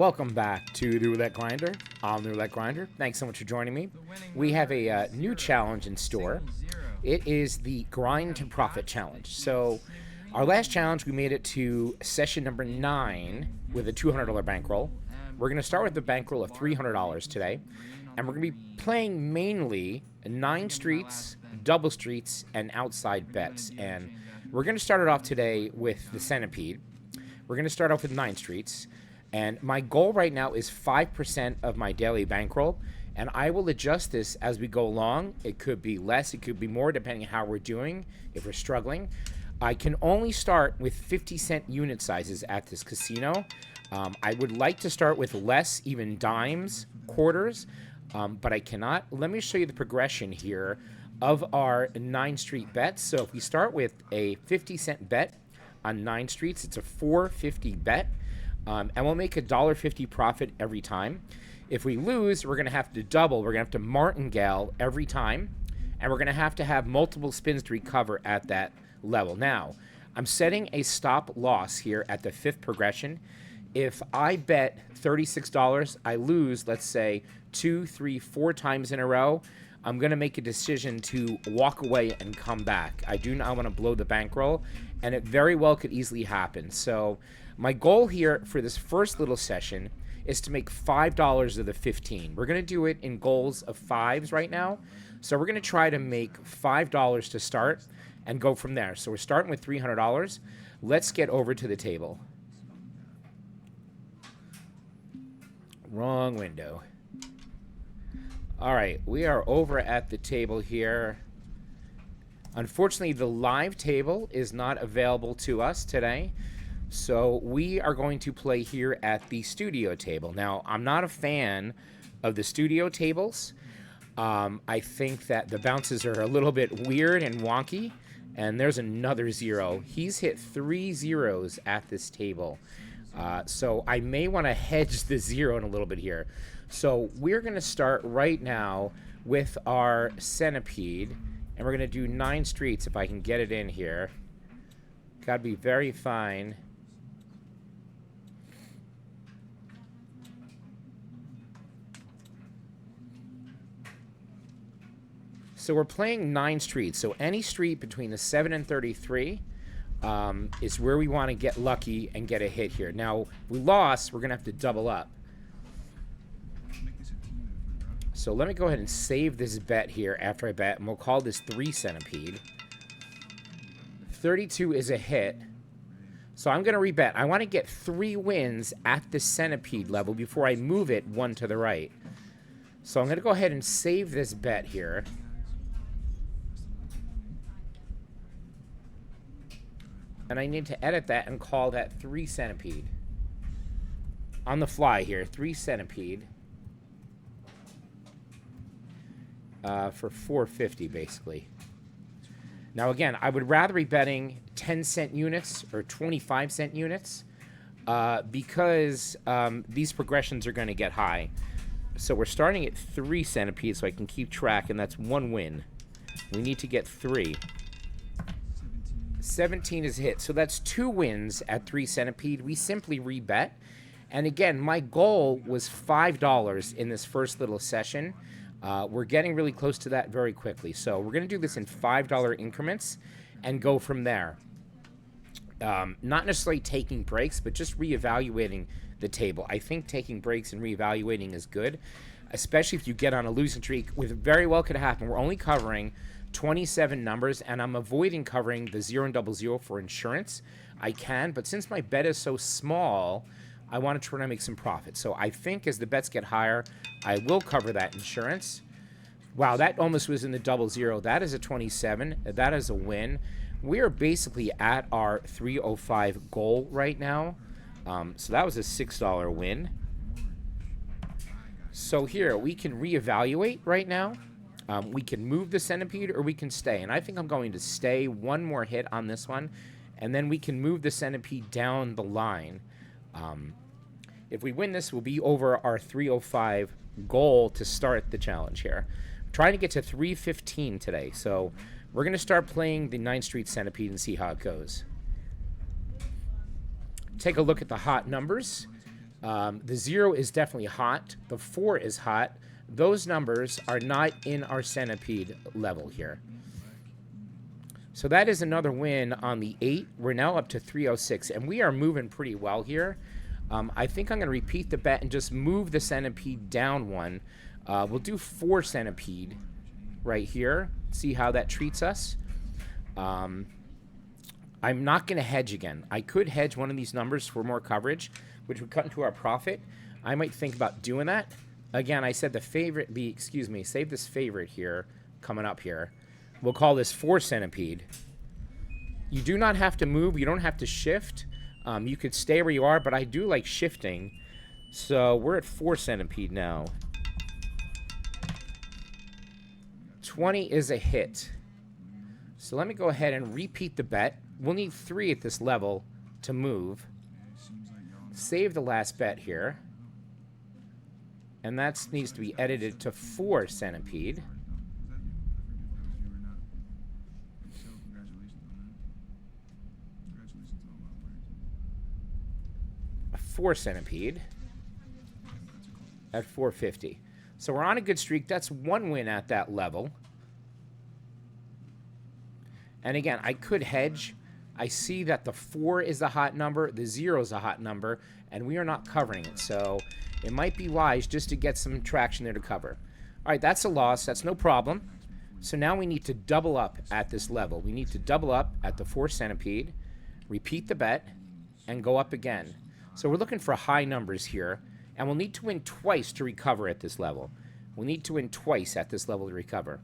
Welcome back to the Roulette Grinder. I'm the Roulette Grinder. Thanks so much for joining me. We have a new challenge in store. It is the Grind to Profit Challenge. So our last challenge, we made it to session number 9 with a $200 bankroll. We're going to start with the bankroll of $300 today. And we're going to be playing mainly 9 streets, double streets, and outside bets. And we're going to start it off today with the Centipede. We're going to start off with 9 streets. And my goal right now is 5% of my daily bankroll. And I will adjust this as we go along. It could be less, it could be more, depending on how we're doing, if we're struggling. I can only start with 50-cent unit sizes at this casino. I would like to start with less, even dimes, quarters, but I cannot. Let me show you the progression here of our 9 street bets. So if we start with a 50-cent bet on 9 streets, it's a $4.50 bet. And we'll make a $1.50 profit every time. If we lose, we're going to have to double. We're going to have to martingale every time. And we're going to have multiple spins to recover at that level. Now, I'm setting a stop loss here at the 5th progression. If I bet $36, I lose, let's say, 2, 3, 4 times in a row, I'm going to make a decision to walk away and come back. I do not want to blow the bankroll, and it very well could easily happen. So my goal here for this first little session is to make $5 of the 15. We're going to do it in goals of 5s right now. So we're going to try to make $5 to start and go from there. So we're starting with $300. Let's get over to the table. Wrong window. All right, we are over at the table here. Unfortunately, the live table is not available to us today. So we are going to play here at the studio table. Now, I'm not a fan of the studio tables. I think that the bounces are a little bit weird and wonky. And there's another 0. He's hit 3 zeros at this table. So I may want to hedge the 0 in a little bit here. So we're going to start right now with our Centipede. And we're going to do 9 streets if I can get it in here. Got to be very fine. So we're playing 9 streets. So any street between the 7 and 33 is where we want to get lucky and get a hit here. Now, if we lost, we're going to have to double up. So let me go ahead and save this bet here after I bet, and we'll call this 3 Centipede. 32 is a hit. So I'm going to rebet. I want to get 3 wins at the Centipede level before I move it 1 to the right. So I'm going to go ahead and save this bet here. And I need to edit that and call that 3 Centipede. On the fly here, 3 Centipede. For $4.50 basically. Now again, I would rather be betting 10-cent units or 25-cent units because these progressions are going to get high. So we're starting at 3 Centipede so I can keep track, and that's 1 win. We need to get 3. 17 is a hit, so that's 2 wins at 3 Centipede. We simply rebet. And again, my goal was $5 in this first little session. We're getting really close to that very quickly. So we're going to do this in $5 increments and go from there. Not necessarily taking breaks, but just reevaluating the table. I think taking breaks and reevaluating is good, especially if you get on a losing streak, which very well could happen. We're only covering 27 numbers, and I'm avoiding covering the 0 and 00 for insurance. I can, but since my bet is so small, I want to try to make some profit. So I think as the bets get higher, I will cover that insurance. Wow, that almost was in the 00. That is a 27. That is a win. We are basically at our 305 goal right now. So that was a $6 win. So here, we can reevaluate right now. We can move the Centipede or we can stay. And I think I'm going to stay 1 more hit on this one. And then we can move the Centipede down the line. If we win this, we'll be over our 305 goal to start the challenge here. I'm trying to get to 315 today. So we're going to start playing the 9th Street Centipede and see how it goes. Take a look at the hot numbers. The 0 is definitely hot. The 4 is hot. Those numbers are not in our centipede level here. So that is another win on the 8. We're now up to 306, and we are moving pretty well here. I think I'm going to repeat the bet and just move the centipede down one. We'll do 4 centipede right here. See how that treats us. I'm not going to hedge again. I could hedge one of these numbers for more coverage, which would cut into our profit. I might think about doing that. Again, I said save this favorite here, coming up here. We'll call this 4 centipede. You do not have to move. You don't have to shift. You could stay where you are, but I do like shifting. So we're at 4 centipede now. 20 is a hit. So let me go ahead and repeat the bet. We'll need 3 at this level to move. Save the last bet here. And that needs to be edited to 4 centipede. 4 centipede at 450. So we're on a good streak. That's 1 win at that level. And again, I could hedge. I see that the 4 is a hot number, the 0 is a hot number, and we are not covering it. So it might be wise just to get some traction there to cover. All right, that's a loss. That's no problem. So now we need to double up at this level. We need to double up at the 4 centipede, repeat the bet, and go up again. So we're looking for high numbers here, and we'll need to win twice to recover at this level. We'll need to win twice at this level to recover.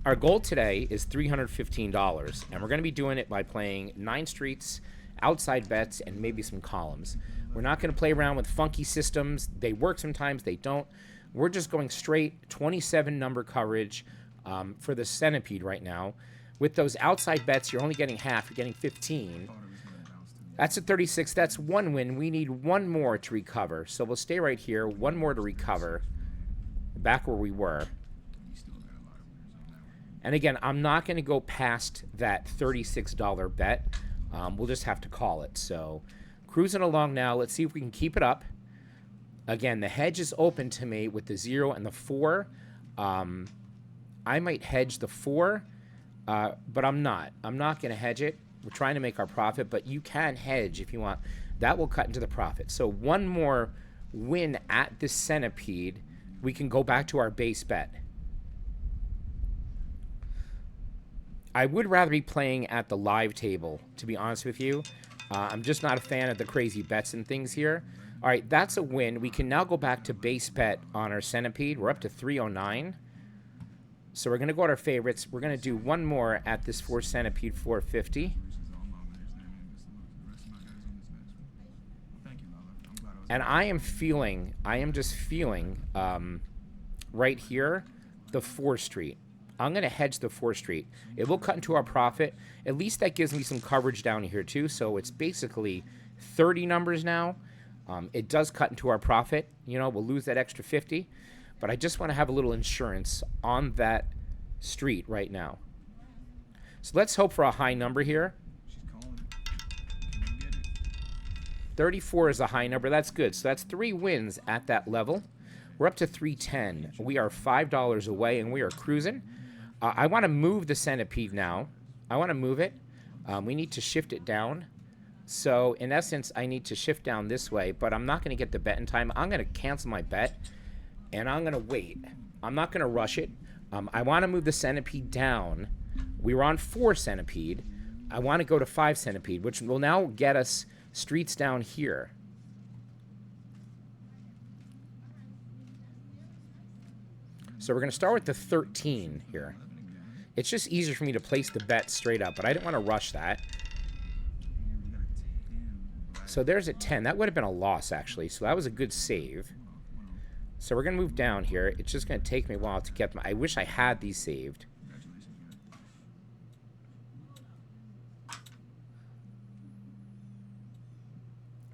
Our goal today is $315, and we're going to be doing it by playing 9 streets, outside bets, and maybe some columns. We're not going to play around with funky systems. They work sometimes, they don't. We're just going straight 27 number coverage for the centipede right now. With those outside bets, you're only getting half. You're getting 15. That's a 36. That's 1 win. We need 1 more to recover. So we'll stay right here. 1 more to recover. Back where we were. And again, I'm not going to go past that $36 bet. We'll just have to call it. So cruising along now. Let's see if we can keep it up. Again, the hedge is open to me with the 0 and the 4. I might hedge the 4. But I'm not. I'm not going to hedge it. We're trying to make our profit, but you can hedge if you want. That will cut into the profit. So 1 more win at this centipede, we can go back to our base bet. I would rather be playing at the live table, to be honest with you. I'm just not a fan of the crazy bets and things here. All right, that's a win. We can now go back to base bet on our centipede. We're up to 309. So we're going to go to our favorites. We're going to do 1 more at this 4 centipede 450. And I am just feeling right here, the 4 street. I'm going to hedge the 4 street. It will cut into our profit. At least that gives me some coverage down here too. So it's basically 30 numbers now. It does cut into our profit. You know, we'll lose that extra 50. But I just want to have a little insurance on that street right now. So let's hope for a high number here. 34 is a high number. That's good. So that's 3 wins at that level. We're up to 310. We are $5 away, and we are cruising. I want to move the centipede now. I want to move it. We need to shift it down. So in essence, I need to shift down this way, but I'm not going to get the bet in time. I'm going to cancel my bet. And I'm going to wait. I'm not going to rush it. I want to move the centipede down. We were on 4 centipede. I want to go to 5 centipede, which will now get us streets down here. So we're going to start with the 13 here. It's just easier for me to place the bet straight up, but I didn't want to rush that. So there's a 10. That would have been a loss, actually. So that was a good save. So we're going to move down here. It's just going to take me a while to get them. I wish I had these saved.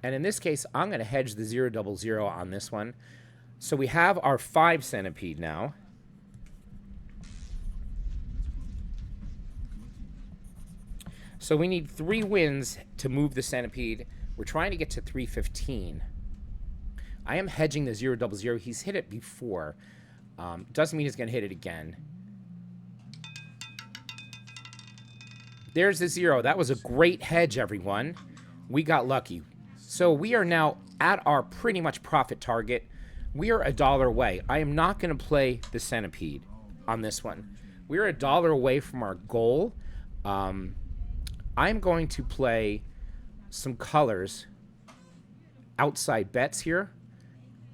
And in this case, I'm going to hedge the 000 on this one. So we have our 5 centipede now. So we need 3 wins to move the centipede. We're trying to get to 315. I am hedging the 000. He's hit it before. Doesn't mean he's going to hit it again. There's the 0. That was a great hedge, everyone. We got lucky. So we are now at our pretty much profit target. We are $1 away. I am not going to play the centipede on this one. We're $1 away from our goal. I'm going to play some colors outside bets here.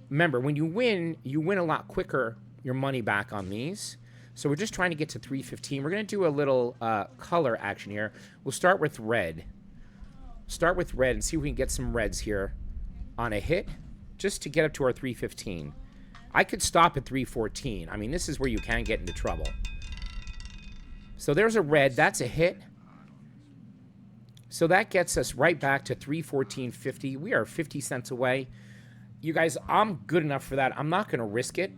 Remember, when you win a lot quicker your money back on these. So we're just trying to get to 315. We're going to do a little color action here. We'll start with red. Start with red and see if we can get some reds here on a hit just to get up to our 315. I could stop at 314. I mean, this is where you can get into trouble. So there's a red. That's a hit. So that gets us right back to 314.50. We are 50 cents away. You guys, I'm good enough for that. I'm not going to risk it.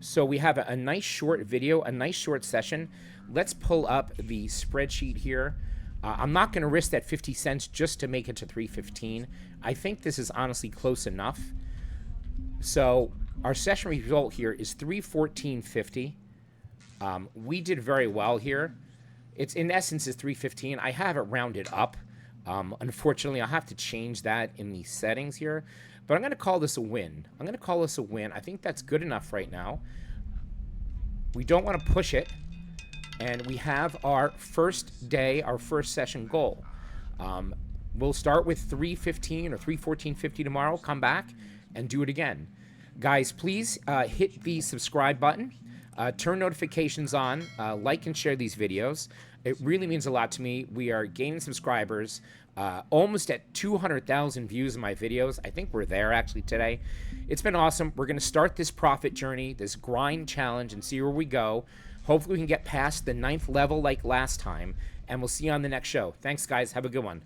So we have a nice short video, a nice short session. Let's pull up the spreadsheet here. I'm not going to risk that 50 cents just to make it to 315. I think this is honestly close enough. So our session result here is 314.50. We did very well here. It's in essence is 315. I have it rounded up. Unfortunately, I'll have to change that in the settings here. But I'm going to call this a win. I'm going to call this a win. I think that's good enough right now. We don't want to push it. And we have our first day, our first session goal. We'll start with 315 or 314.50 tomorrow. Come back and do it again. Guys, please hit the subscribe button. Turn notifications on. Like and share these videos. It really means a lot to me. We are gaining subscribers. Almost at 200,000 views in my videos. I think we're there actually today. It's been awesome. We're going to start this profit journey, this grind challenge, and see where we go. Hopefully we can get past the 9th level like last time, and we'll see you on the next show. Thanks, guys. Have a good one.